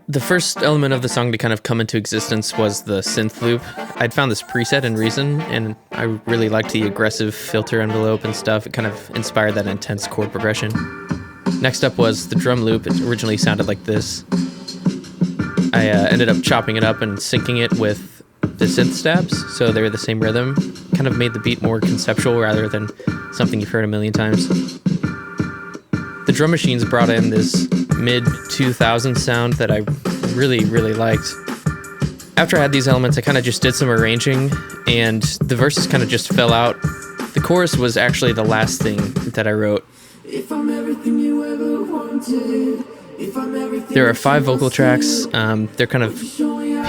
The first element of the song to kind of come into existence was the synth loop. I'd found this preset in Reason, and I really liked the aggressive filter envelope and stuff. It kind of inspired that intense chord progression. Next up was the drum loop. It originally sounded like this. I ended up chopping it up and syncing it with the synth stabs, so they're the same rhythm. Kind of made the beat more conceptual rather than something you've heard a million times. The drum machines brought in this mid-2000s sound that I really, really liked. After I had these elements, I kind of just did some arranging, and the verses kind of just fell out. The chorus was actually the last thing that I wrote. If I'm everything you ever wanted, if I'm everything. There are 5 vocal tracks. They're kind of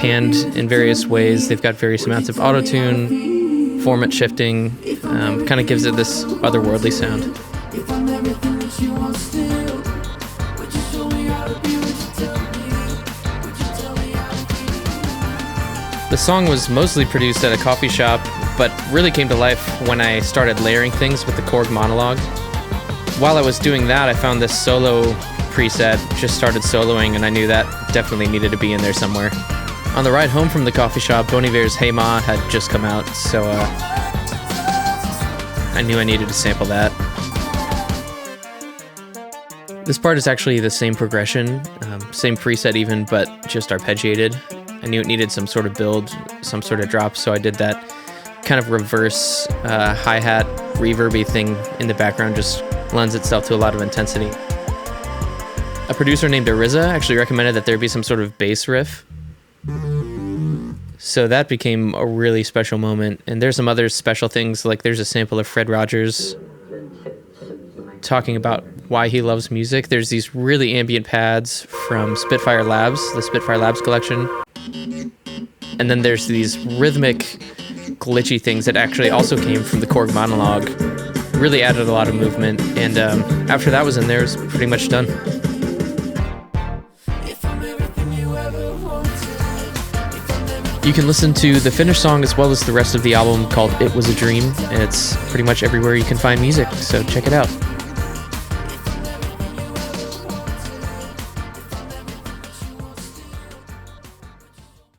panned in various ways. They've got various amounts of auto-tune, format shifting, kind of gives it this otherworldly sound. If I'm everything that you want still, would you show me how to be? Would you tell me? Would you tell me how to be? The song was mostly produced at a coffee shop, but really came to life when I started layering things with the Korg monologue. While I was doing that, I found this solo preset, just started soloing, and I knew that definitely needed to be in there somewhere. On the ride home from the coffee shop, Bon Iver's Hey Ma had just come out, so I knew I needed to sample that. This part is actually the same progression, same preset even, but just arpeggiated. I knew it needed some sort of build, some sort of drop, so I did that kind of reverse hi-hat reverby thing in the background. Just lends itself to a lot of intensity. A producer named Ariza actually recommended that there be some sort of bass riff. So that became a really special moment. And there's some other special things, like there's a sample of Fred Rogers talking about why he loves music. There's these really ambient pads from Spitfire Labs, the Spitfire Labs collection. And then there's these rhythmic, glitchy things that actually also came from the Korg monologue. Really added a lot of movement. And after that was in there, it was pretty much done. You can listen to the finished song as well as the rest of the album called It Was a Dream. It's pretty much everywhere you can find music, so check it out.